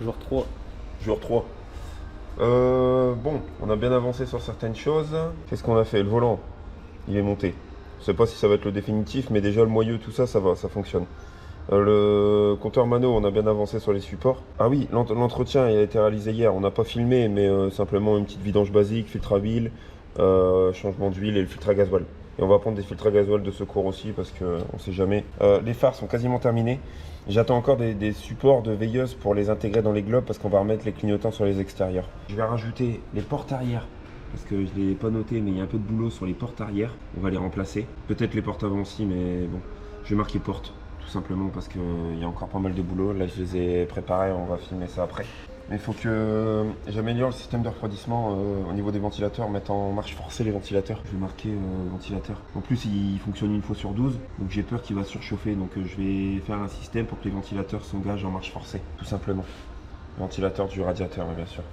Jour 3. Jour 3. Bon, on a bien avancé sur certaines choses. Qu'est-ce qu'on a fait? Le volant, il est monté. Je sais pas si ça va être le définitif, mais déjà le moyeu, tout ça, ça va, ça fonctionne. Le compteur Mano, on a bien avancé sur les supports. Ah oui, l'entretien il a été réalisé hier. On n'a pas filmé, mais simplement une petite vidange basique, filtre à huile, changement d'huile et le filtre à gasoil. Et on va prendre des filtres à gasoil de secours aussi parce qu'on sait jamais. Les phares sont quasiment terminés. J'attends encore des supports de veilleuse pour les intégrer dans les globes parce qu'on va remettre les clignotants sur les extérieurs. Je vais rajouter les portes arrière parce que je ne l'ai pas noté, mais il y a un peu de boulot sur les portes arrière. On va les remplacer. Peut-être les portes avant aussi, mais bon, je vais marquer porte. Tout simplement parce qu'il y a encore pas mal de boulot. Là, je les ai préparés, on va filmer ça après. Mais il faut que j'améliore le système de refroidissement au niveau des ventilateurs, mettre en marche forcée les ventilateurs. Je vais marquer ventilateur. En plus, il fonctionne une fois sur 12, donc j'ai peur qu'il va surchauffer. Donc je vais faire un système pour que les ventilateurs s'engagent en marche forcée, tout simplement. Ventilateur du radiateur, bien sûr.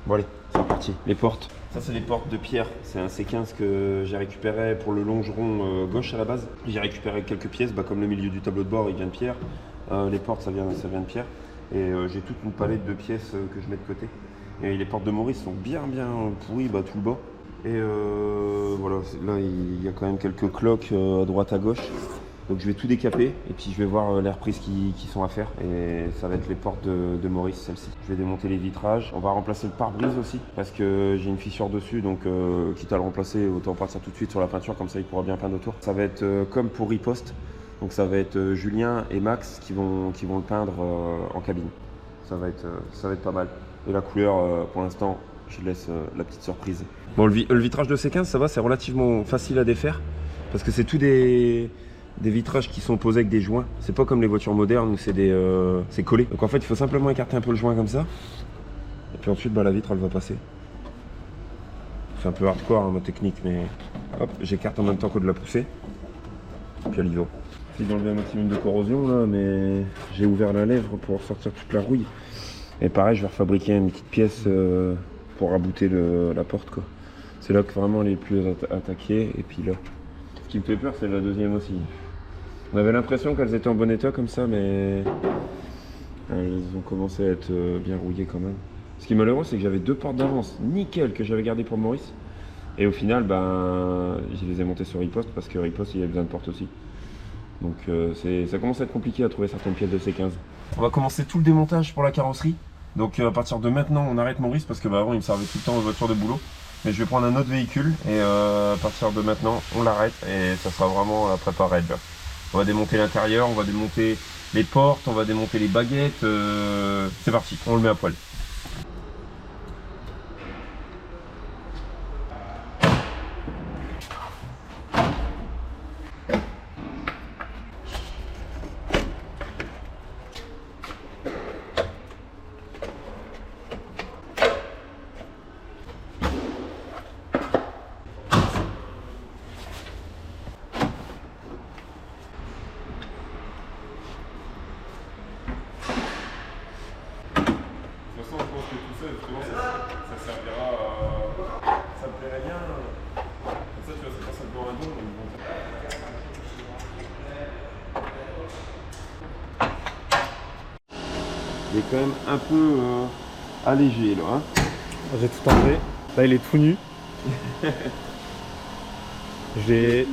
Bon allez, c'est reparti. Les portes. Ça c'est les portes de pierre. C'est un C15 que j'ai récupéré pour le longeron gauche à la base. J'ai récupéré quelques pièces, comme le milieu du tableau de bord il vient de pierre. Les portes ça vient de pierre. Et j'ai toute une palette de pièces que je mets de côté. Et les portes de Maurice sont bien pourries, tout le bas. Et voilà, là il y a quand même quelques cloques à droite à gauche. Donc je vais tout décaper et puis je vais voir les reprises qui sont à faire. Et ça va être les portes de Maurice, celle-ci. Je vais démonter les vitrages. On va remplacer le pare-brise aussi parce que j'ai une fissure dessus. Donc quitte à le remplacer, autant partir tout de suite sur la peinture. Comme ça il pourra bien peindre autour. Ça va être comme pour Riposte. Donc ça va être Julien et Max qui vont le peindre en cabine. Ça va être pas mal. Et la couleur, pour l'instant, je laisse la petite surprise. Bon, le vitrage de C15, ça va, c'est relativement facile à défaire. Parce que c'est tout des vitrages qui sont posés avec des joints. C'est pas comme les voitures modernes où c'est collé. Donc en fait, il faut simplement écarter un peu le joint comme ça. Et puis ensuite, la vitre, elle va passer. C'est un peu hardcore, ma technique, mais hop, j'écarte en même temps que de la pousser. Et puis elle y va. J'ai enlevé un maximum de corrosion là, mais j'ai ouvert la lèvre pour sortir toute la rouille. Et pareil, je vais refabriquer une petite pièce pour rabouter la porte quoi. C'est là que vraiment elle est le plus attaquée. Et puis là, ce qui me fait peur, c'est la deuxième aussi. On avait l'impression qu'elles étaient en bon état comme ça, mais elles ont commencé à être bien rouillées quand même. Ce qui est malheureux, c'est que j'avais deux portes d'avance nickel que j'avais gardées pour Maurice. Et au final, je les ai montées sur Riposte parce que Riposte il a besoin de portes aussi. Donc ça commence à être compliqué à trouver certaines pièces de C15. On va commencer tout le démontage pour la carrosserie. Donc à partir de maintenant on arrête Maurice parce que avant il me servait tout le temps en voiture de boulot. Mais je vais prendre un autre véhicule et à partir de maintenant on l'arrête et ça sera vraiment la prépa raid. On va démonter l'intérieur, on va démonter les portes, on va démonter les baguettes. C'est parti, on le met à poil. Ça servira ça me plairait bien. Comme ça, tu vois, c'est pas simplement un don. Il est quand même un peu allégé là. Hein. J'ai tout enlevé. Là il est tout nu. J'ai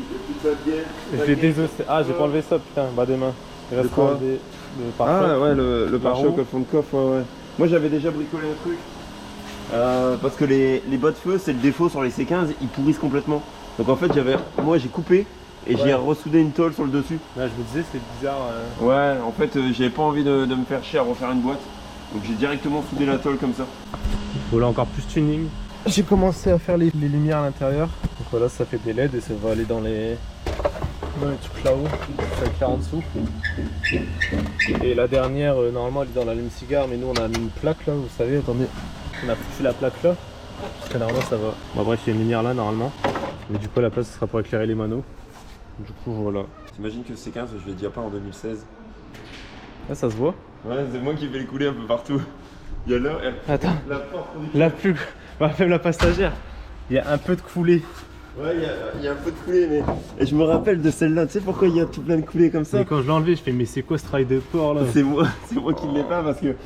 désossé. Ah j'ai pas enlevé ça putain, demain. Il reste quoi le pare-choc. Ah ouais, le pare-choc au fond de coffre, ouais. Moi j'avais déjà bricolé un truc. Parce que les bas de feu, c'est le défaut sur les C15, ils pourrissent complètement. Donc en fait, moi j'ai coupé et j'ai ressoudé une tôle sur le dessus. Là, je me disais, c'est bizarre. Ouais, en fait, j'avais pas envie de me faire chier à refaire une boîte. Donc j'ai directement soudé la tôle comme ça. Il faut là encore plus tuning. J'ai commencé à faire les lumières à l'intérieur. Donc voilà, ça fait des LED et ça va aller dans les trucs là-haut. Ça éclaire en dessous. Et la dernière, normalement, elle est dans l'allume-cigare, mais nous on a mis une plaque là, vous savez, attendez. On a foutu la plaque là, parce que normalement ça va. Bon, bref, il y a une lumière là normalement. Mais du coup, la place ce sera pour éclairer les manos. Du coup, voilà. T'imagines que C15, je l'ai déjà pas en 2016. Là, ça se voit. Ouais, c'est moi qui vais les couler un peu partout. Il y a Attends. la porte. La plus. Bah, même la passagère. Il y a un peu de coulée. Ouais, il y a un peu de coulée, mais et je me rappelle de celle-là. Tu sais pourquoi il y a tout plein de coulées comme ça? Mais quand je l'ai enlevé, je fais mais c'est quoi ce travail de porc là? C'est moi qui ne l'ai pas parce que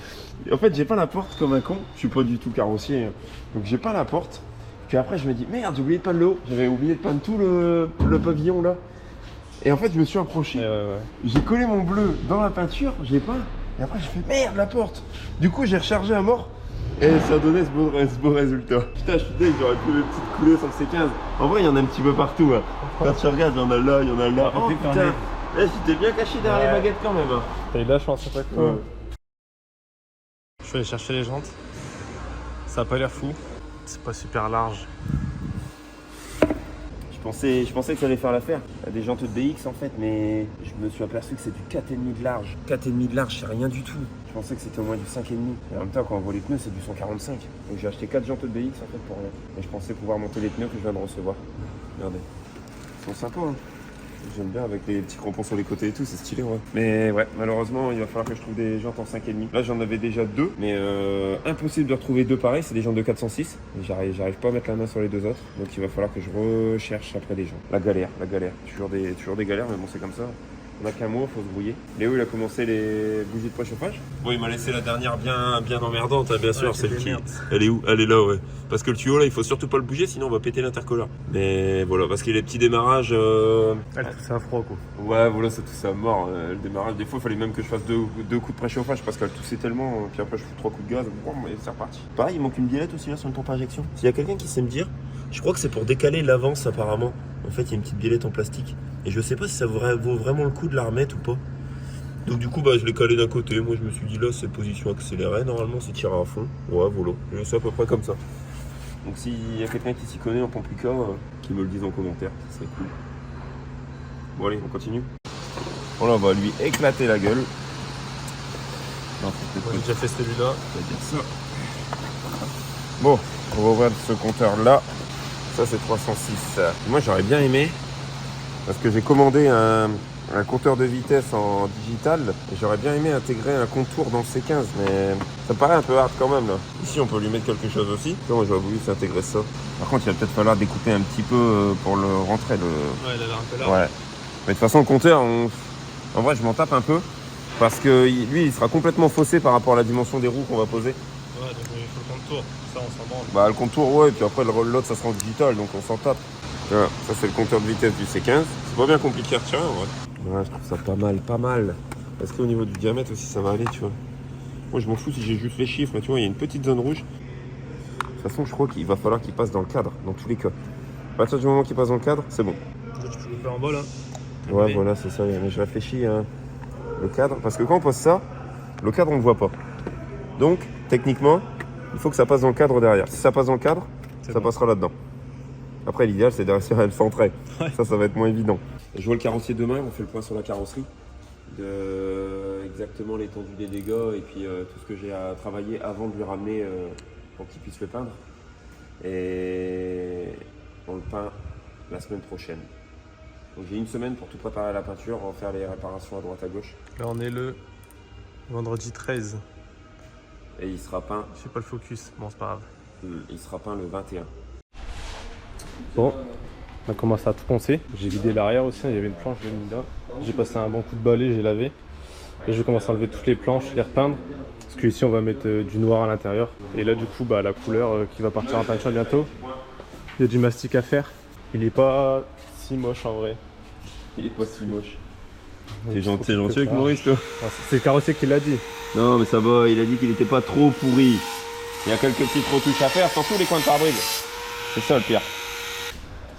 en fait j'ai pas la porte comme un con. Je suis pas du tout carrossier, hein. Donc j'ai pas la porte. Puis après je me dis merde, j'ai oublié de peindre le haut. J'avais oublié de peindre tout le pavillon là. Et en fait je me suis approché. Ouais. J'ai collé mon bleu dans la peinture, j'ai peint. Et après j'ai fait merde la porte. Du coup j'ai rechargé à mort. Et ça donnait ce beau résultat. Putain, je suis dingue, j'aurais pu les petites coulées sur le C15. En vrai, il y en a un petit peu partout. Hein. Quand tu regardes, il y en a là, il y en a là. Oh putain, j'étais bien caché derrière les baguettes quand même. Hein. T'as eu de la chance à chaque fois. Ouais. Je suis allé chercher les jantes. Ça a pas l'air fou. C'est pas super large. Je pensais que ça allait faire l'affaire. Il y a des jantes de BX en fait, mais je me suis aperçu que c'est du 4,5 de large. 4,5 de large, c'est rien du tout. Je pensais que c'était au moins du 5,5. Et en même temps, quand on voit les pneus, c'est du 145. Donc j'ai acheté 4 jantes de BX en fait pour rien. Et je pensais pouvoir monter les pneus que je viens de recevoir. Regardez. Ils sont sympas, hein. J'aime bien avec les petits crampons sur les côtés et tout, c'est stylé, ouais. Mais ouais, malheureusement, il va falloir que je trouve des jantes en 5,5. Là, j'en avais déjà 2, mais impossible de retrouver 2 pareils, c'est des jantes de 406. J'arrive pas à mettre la main sur les 2 autres, donc il va falloir que je recherche après des jantes. La galère. Toujours des galères, mais bon, c'est comme ça. On n'a qu'un mois, faut se brouiller. Léo, il a commencé les bougies de préchauffage. Bon, il m'a laissé la dernière bien emmerdante, hein, bien sûr, celle qui... Elle est où? Elle est là, ouais. Parce que le tuyau, là, il faut surtout pas le bouger, sinon on va péter l'intercolore. Mais voilà, parce qu'il y a les petits démarrages... Elle tousse à froid quoi. Ouais, voilà, ça toussait à mort. Le démarrage, des fois, il fallait même que je fasse deux coups de préchauffage parce qu'elle toussait tellement. Puis après, je fous 3 coups de gaz, et c'est reparti. Pareil, il manque une biellette aussi là sur une pompe à injection. S'il y a quelqu'un qui sait me dire, je crois que c'est pour décaler l'avance apparemment. En fait, il y a une petite biellette en plastique. Et je sais pas si ça vaut vraiment le coup de la remettre ou pas. Donc du coup, bah, je l'ai calé d'un côté. Moi, je me suis dit là, c'est position accélérée. Normalement, c'est tiré à fond. Ouais, voilà. Je sais à peu près comme ça. Donc s'il y a quelqu'un qui s'y connaît en pompe Lucas, qui me le dise en commentaire, ça serait cool. Bon allez, on continue. Voilà, on va lui éclater la gueule. Non, Moi j'ai déjà fait celui-là. On va dire ça. Bon, on va ouvrir ce compteur là. Ça c'est 306. Moi j'aurais bien aimé, parce que j'ai commandé un compteur de vitesse en digital, et j'aurais bien aimé intégrer un contour dans le C15, mais ça me paraît un peu hard quand même là. Ici on peut lui mettre quelque chose aussi. Moi j'aurais voulu s'intégrer ça. Par contre il va peut-être falloir découper un petit peu pour le rentrer. Ouais, il a l'air un peu large. Ouais. Mais de toute façon le compteur, en vrai je m'en tape un peu, parce que lui il sera complètement faussé par rapport à la dimension des roues qu'on va poser. Ouais, donc il faut le contour, ça on s'en branle. Bah le contour ouais, et puis après l'autre ça sera en digital, donc on s'en tape. Voilà, ça c'est le compteur de vitesse du C15. C'est pas bien compliqué à retirer en vrai. Ouais, je trouve ça pas mal. Parce qu'au niveau du diamètre aussi ça va aller, tu vois. Moi je m'en fous si j'ai juste les chiffres, mais tu vois il y a une petite zone rouge. De toute façon je crois qu'il va falloir qu'il passe dans le cadre, dans tous les cas. À partir du moment qu'il passe dans le cadre, c'est bon. Tu peux le faire en bas là. Ouais voilà c'est ça, mais je réfléchis hein. Le cadre, parce que quand on pose ça, le cadre on le voit pas. Donc techniquement, il faut que ça passe dans le cadre derrière. Si ça passe dans le cadre, ça passera là-dedans. Après l'idéal c'est de réussir à le centrer. Ouais. Ça va être moins évident. Je vois le carrossier demain, on fait le point sur la carrosserie. Exactement l'étendue des dégâts et puis tout ce que j'ai à travailler avant de lui ramener pour qu'il puisse le peindre. Et on le peint la semaine prochaine. Donc j'ai une semaine pour tout préparer à la peinture, on va faire les réparations à droite à gauche. Là on est le vendredi 13. Et il sera peint. Je sais pas le focus, bon c'est pas grave. Il sera peint le 21. Bon, on a commencé à tout poncer. J'ai vidé l'arrière aussi, il y avait une planche de mis là. J'ai passé un bon coup de balai, j'ai lavé. Et je vais commencer à enlever toutes les planches, les repeindre. Parce qu'ici on va mettre du noir à l'intérieur. Et là du coup bah, la couleur qui va partir en peinture bientôt. Il y a du mastic à faire. Il est pas si moche en vrai. Il est pas si moche. T'es gentil avec Maurice toi. C'est le carrossier qui l'a dit. Non mais ça va, il a dit qu'il était pas trop pourri. Il y a quelques petites retouches à faire, surtout les coins de pare-brise. C'est ça le pire.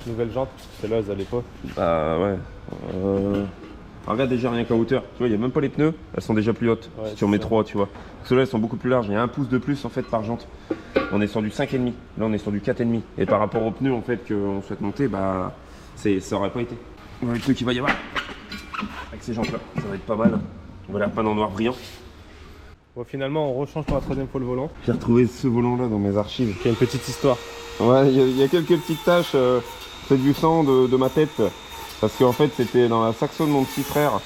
Nouvelle jante, celle-là elles allaient pas. Bah ouais. Regarde déjà rien qu'en hauteur. Tu vois, il n'y a même pas les pneus, elles sont déjà plus hautes. Ouais, si tu en mets 3, tu vois. Ceux-là elles sont beaucoup plus larges, il y a 1 pouce de plus en fait par jante. On est sur du 5,5. Là on est sur du 4,5. Et par rapport aux pneus en fait qu'on souhaite monter, bah ça aurait pas été. On va le truc qu'il va y avoir. Avec ces jantes là, ça va être pas mal. On va les repeindre en noir brillant. Bon, finalement, on rechange pour la 3e fois le volant. J'ai retrouvé ce volant-là dans mes archives. Il y a une petite histoire. Ouais, il y a quelques petites taches. C'est du sang de ma tête. Parce qu'en fait, c'était dans la saxo de mon petit frère.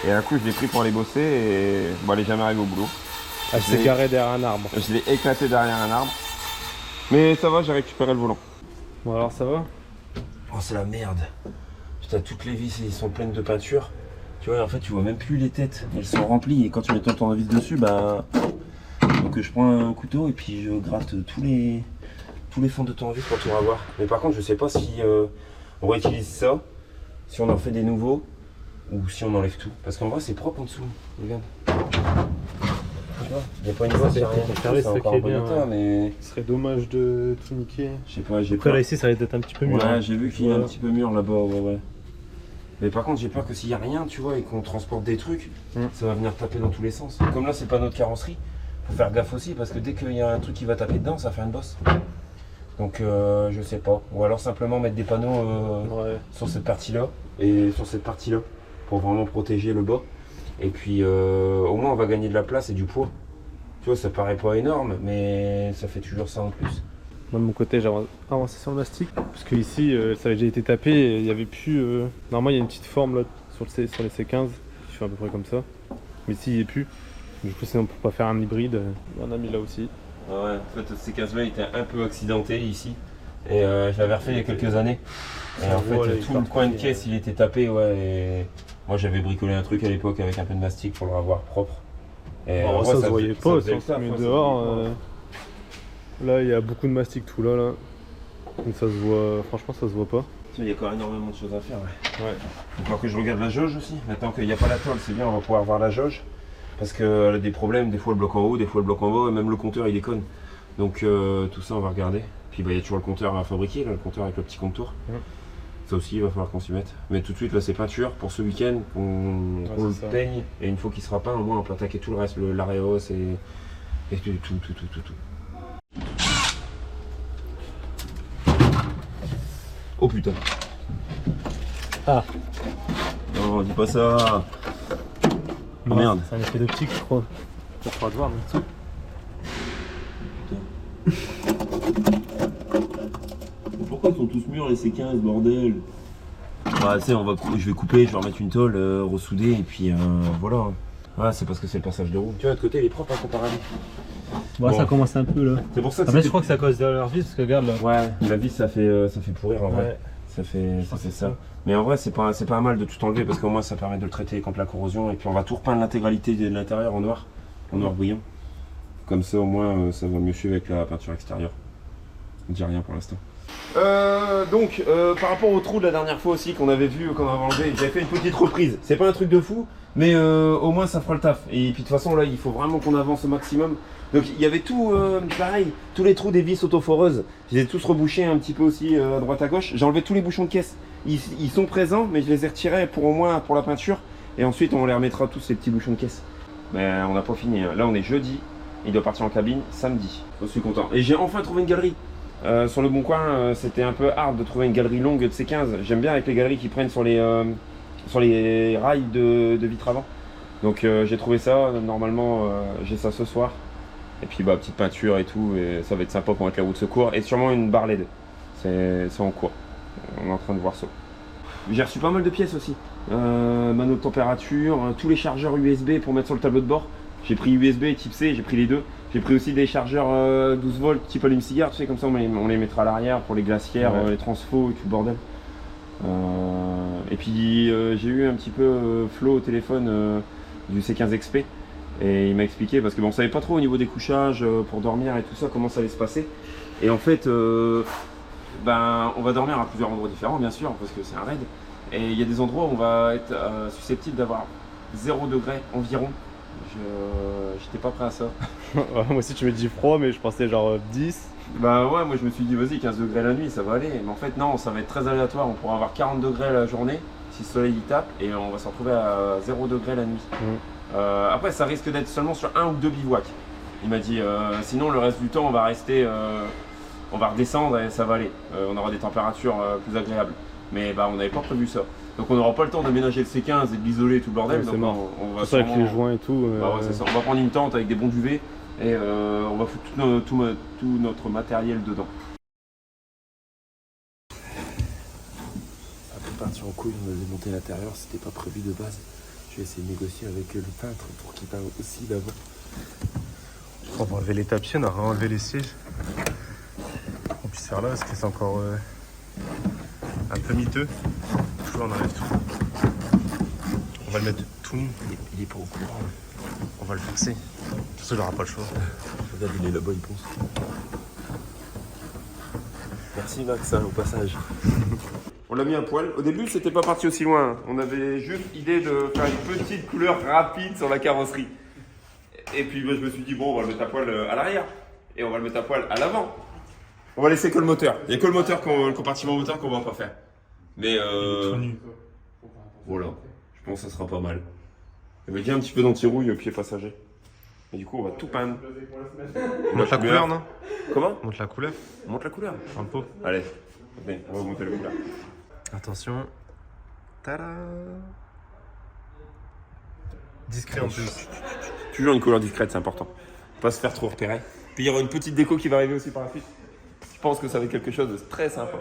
Et un coup, je l'ai pris pour aller bosser et bon, elle est jamais arrivée au boulot. Elle s'est garée derrière un arbre. Je l'ai éclaté derrière un arbre. Mais ça va, j'ai récupéré le volant. Bon, alors ça va? c'est la merde. Putain, toutes les vis ils sont pleines de peinture. Tu vois, en fait, tu vois même plus les têtes. Elles sont remplies et quand tu mets ton tournevis dessus, bah. Donc je prends un couteau et puis je gratte tous les fonds de tournevis pour tout revoir. Mais par contre, je sais pas si on réutilise ça, si on en fait des nouveaux ou si on enlève tout. Parce qu'en vrai, c'est propre en dessous. Regarde. Tu vois, il n'y a pas une voie, c'est rien. Conservé, C'est c'est encore qui est en bon bien, état, mais. Ce serait dommage de tout niquer. Je sais pas, j'ai Après peur. là ici ça risque d'être un petit peu mieux. Ouais, j'ai vu qu'il est un petit peu mûr là-bas, ouais. Mais par contre, j'ai peur que s'il n'y a rien, tu vois, et qu'on transporte des trucs, ça va venir taper dans tous les sens. Comme là, c'est pas notre carrosserie, faut faire gaffe aussi, parce que dès qu'il y a un truc qui va taper dedans, ça fait une bosse. Donc, je sais pas. Ou alors simplement mettre des panneaux sur cette partie-là, et sur cette partie-là, pour vraiment protéger le bas. Et puis, au moins, on va gagner de la place et du poids. Tu vois, ça paraît pas énorme, mais ça fait toujours ça en plus. Moi de mon côté j'ai avancé sur le mastic parce que ici ça avait déjà été tapé et il y avait plus normalement il y a une petite forme là sur les C15 qui fait à peu près comme ça, mais ici il n'y est plus, du coup sinon on peut pas faire un hybride. On a mis là aussi. Ouais, en fait ces C15 là était un peu accidenté ici et je l'avais refait il y a quelques années et en fait tout le coin de caisse il était tapé, ouais, et moi j'avais bricolé un truc à l'époque avec un peu de mastic pour le revoir propre et Alors, ça se voyait pas, mais dehors là il y a beaucoup de mastic tout là, donc ça se voit, franchement ça se voit pas. Il y a encore énormément de choses à faire, ouais. Donc alors que je regarde la jauge aussi, maintenant qu'il n'y a pas la tôle, c'est bien, on va pouvoir voir la jauge. Parce qu'elle a des problèmes, des fois elle bloque en haut, des fois elle bloque en bas, et même le compteur il déconne. Donc tout ça on va regarder. Puis il y a toujours le compteur à fabriquer, là, le compteur avec le petit comptoir. Ça aussi il va falloir qu'on s'y mette. Mais tout de suite là c'est peinture pour ce week-end, qu'on le peigne. Et une fois qu'il sera peint, au moins on peut attaquer tout le reste, l'aréos et tout. Oh putain. Ah. Non, dis pas ça. Oh merde. C'est un effet d'optique je crois. Tu pourras te voir en dessous. Pourquoi ils sont tous mûrs les C15 bordel? Bah tu sais, je vais couper, je vais remettre une tôle, ressouder et puis voilà. Ouais, c'est parce que c'est le passage de roue. Tu vois, de côté il est propre à comparer. Bon, ça commence un peu là. C'est pour ça que après je crois que c'est à cause de leur vis parce que regarde là. Ouais, la vis ça fait pourrir en vrai. Ça fait ça. Mais en vrai c'est pas mal de tout enlever parce qu'au moins ça permet de le traiter contre la corrosion et puis on va tout repeindre l'intégralité de l'intérieur en noir brillant. Comme ça au moins ça va mieux suivre avec la peinture extérieure. On dit rien pour l'instant. Donc par rapport au trou de la dernière fois aussi qu'on avait vu, qu'on avait enlevé, j'avais fait une petite reprise. C'est pas un truc de fou, mais au moins ça fera le taf. Et puis de toute façon là il faut vraiment qu'on avance au maximum. Donc il y avait tout pareil, tous les trous des vis autoforeuses, je les ai tous rebouchés un petit peu aussi à droite à gauche. J'ai enlevé tous les bouchons de caisse. Ils sont présents mais je les ai retirés pour au moins pour la peinture. Et ensuite on les remettra tous ces petits bouchons de caisse. Mais on n'a pas fini, là on est jeudi, il doit partir en cabine samedi. Je suis content. Et j'ai enfin trouvé une galerie. Sur le bon coin, c'était un peu hard de trouver une galerie longue de C15. J'aime bien avec les galeries qui prennent sur les rails de vitre avant. Donc j'ai trouvé ça, normalement j'ai ça ce soir. Et puis bah petite peinture et tout, et ça va être sympa pour mettre la roue de secours. Et sûrement une barre LED. C'est en cours. On est en train de voir ça. J'ai reçu pas mal de pièces aussi. Manuel de température, tous les chargeurs USB pour mettre sur le tableau de bord. J'ai pris USB et type C, j'ai pris les deux. J'ai pris aussi des chargeurs 12 volts type allume-cigare, tu sais, comme ça on les mettra à l'arrière pour les glacières, les transfos et tout le bordel. Et puis j'ai eu un petit peu Flo au téléphone du C15 XP. Et il m'a expliqué, parce que bon, on savait pas trop au niveau des couchages pour dormir et tout ça, comment ça allait se passer. Et en fait, on va dormir à plusieurs endroits différents, bien sûr, parce que c'est un raid. Et il y a des endroits où on va être susceptible d'avoir 0 degré environ. J'étais pas prêt à ça. Moi aussi tu me dis froid, mais je pensais genre 10. Bah ouais, moi je me suis dit vas-y 15 degrés la nuit ça va aller. Mais en fait non, ça va être très aléatoire. On pourra avoir 40 degrés la journée si le soleil y tape et on va se retrouver à 0 degré la nuit. Après ça risque d'être seulement sur 1 ou 2 bivouacs. Il m'a dit sinon le reste du temps on va rester, on va redescendre et ça va aller. On aura des températures plus agréables. Mais bah on n'avait pas prévu ça. Donc on n'aura pas le temps d'aménager le C15 et de l'isoler et tout le bordel. C'est mort. On va sûrement... avec les joints et tout. Bah ouais, c'est ça. On va prendre une tente avec des bons duvets et on va foutre tout notre matériel dedans. Après partir en couille, on a démonté l'intérieur, c'était pas prévu de base. Je vais essayer de négocier avec le peintre pour qu'il peint aussi d'avant. On va enlever les tapis, on a enlevé les sièges. On puisse faire là parce que c'est encore un peu miteux. Du coup, on enlève tout. On va le mettre tout nu. Il est pas au courant. On va le forcer. De toute façon, il n'aura pas le choix. Regarde, il est là-bas, il pense. Merci Max, hein, au passage. On l'a mis à poil. Au début, c'était pas parti aussi loin. On avait juste idée de faire une petite couleur rapide sur la carrosserie. Et puis je me suis dit, bon, on va le mettre à poil à l'arrière. Et on va le mettre à poil à l'avant. On va laisser que le moteur. Il n'y a que le moteur, le compartiment moteur qu'on va pas faire. Mais voilà, je pense que ça sera pas mal. Il y avait un petit peu d'anti-rouille au pied passager. Et du coup, on va tout peindre. On monte la couleur, non? Comment? On monte la couleur. On monte la couleur. Un pot. Allez, on va monter la couleur. Attention. Tada! Discret en plus. Toujours une couleur discrète, c'est important. Pas se faire trop repérer. Puis il y aura une petite déco qui va arriver aussi par la suite. Je pense que ça va être quelque chose de très sympa.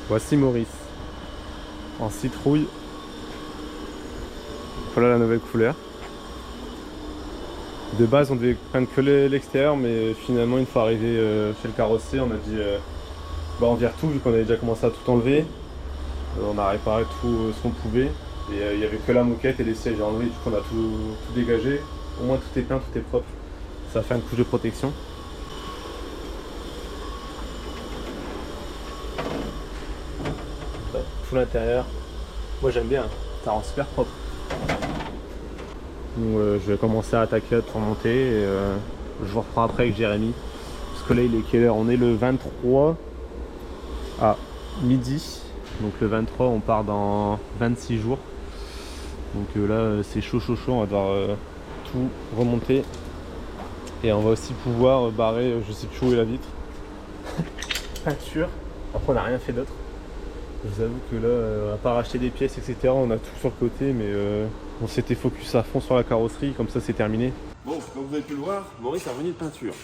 Voici Maurice. En citrouille. Voilà la nouvelle couleur. De base, on devait peindre que l'extérieur, mais finalement, une fois arrivé chez le carrossier, on a dit on vire tout, vu qu'on avait déjà commencé à tout enlever. On a réparé tout ce qu'on pouvait. Et il n'y avait que la moquette et les sièges à enlever, du coup on a tout dégagé. Au moins tout est peint, tout est propre. Ça fait une couche de protection. Tout l'intérieur. Moi j'aime bien, ça rend super propre. Donc, je vais commencer à attaquer pour monter et je vous reprends après avec Jérémy. Parce que là il est quelle heure? On est le 23 à midi. Donc le 23 on part dans 26 jours. Donc là c'est chaud, on va devoir tout remonter. Et on va aussi pouvoir barrer, je sais plus où est la vitre. Peinture. Après on n'a rien fait d'autre. Je vous avoue que là, à part acheter des pièces, etc., on a tout sur le côté, mais on s'était focus à fond sur la carrosserie, comme ça c'est terminé. Bon, comme vous avez pu le voir, Maurice est revenu de peinture.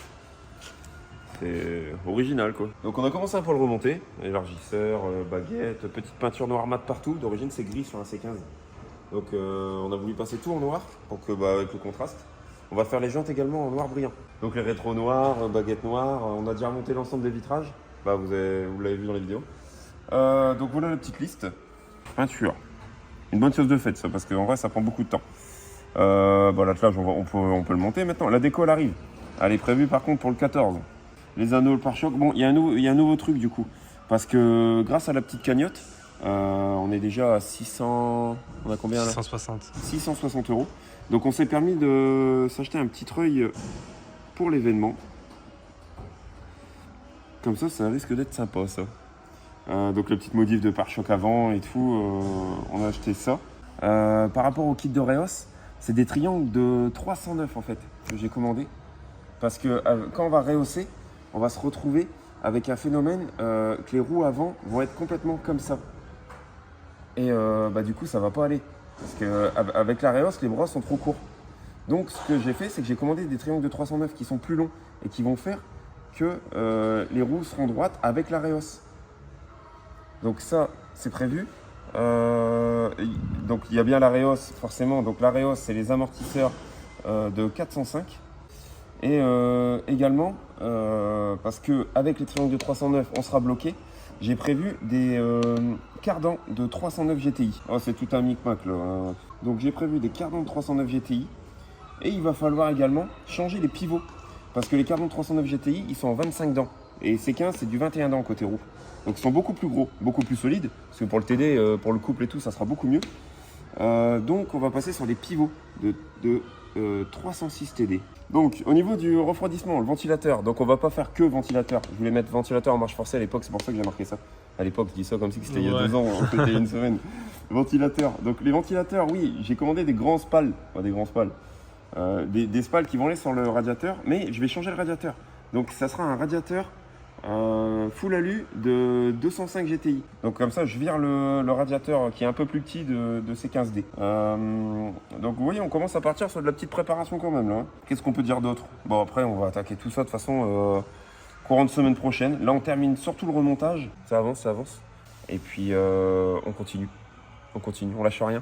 C'est original quoi. Donc on a commencé un peu à le remonter. Élargisseur, baguette, petite peinture noire mat partout. D'origine c'est gris sur un C15. Donc on a voulu passer tout en noir, donc avec le contraste. On va faire les jantes également en noir brillant. Donc les rétros noirs, baguette noire, on a déjà remonté l'ensemble des vitrages. Vous l'avez vu dans les vidéos. Donc voilà la petite liste. Peinture. Une bonne chose de fait ça, parce qu'en vrai ça prend beaucoup de temps. L'attelage on peut le monter maintenant. La déco elle arrive. Elle est prévue par contre pour le 14. Les anneaux, le pare-choc. Bon, il y a un nouveau truc du coup. Parce que grâce à la petite cagnotte, on est déjà à 600... On a combien là? 660. 660 €. Donc on s'est permis de s'acheter un petit treuil pour l'événement. Comme ça risque d'être sympa ça. Donc le petit modif de pare-choc avant et tout, on a acheté ça. Par rapport au kit de Reos, c'est des triangles de 309 en fait que j'ai commandé. Parce que quand on va rehausser, on va se retrouver avec un phénomène que les roues avant vont être complètement comme ça. Et du coup ça va pas aller. Parce qu'avec la Reos, les bras sont trop courts. Donc ce que j'ai fait, c'est que j'ai commandé des triangles de 309 qui sont plus longs et qui vont faire que les roues seront droites avec la Reos. Donc ça, c'est prévu. Donc il y a bien la Reos, forcément. Donc la Reos, c'est les amortisseurs de 405. Et également, parce qu'avec les triangles de 309, on sera bloqué, j'ai prévu des cardans de 309 GTI. Oh, c'est tout un micmac là. Donc j'ai prévu des cardans de 309 GTI. Et il va falloir également changer les pivots. Parce que les cardans de 309 GTI, ils sont en 25 dents. Et C15, c'est du 21 dents côté roue. Donc ils sont beaucoup plus gros, beaucoup plus solides. Parce que pour le TD, pour le couple et tout, ça sera beaucoup mieux. Donc on va passer sur des pivots de 306 TD. Donc au niveau du refroidissement, le ventilateur, donc on va pas faire que ventilateur. Je voulais mettre ventilateur en marche forcée à l'époque, c'est pour ça que j'ai marqué ça. À l'époque, je dis ça comme si c'était il y a 2 ans, c'était une semaine. Ventilateur. Donc les ventilateurs, oui, j'ai commandé des grands spals, enfin des grands spals. Des spals qui vont aller sur le radiateur, mais je vais changer le radiateur. Donc ça sera un radiateur un full alu de 205 GTI. Donc comme ça, je vire le radiateur qui est un peu plus petit de ces 15D. Donc vous voyez, on commence à partir sur de la petite préparation quand même là. Hein. Qu'est-ce qu'on peut dire d'autre? Bon après, on va attaquer tout ça de façon courant de semaine prochaine. Là, on termine surtout le remontage. Ça avance, ça avance. Et puis on continue. On continue, on lâche rien.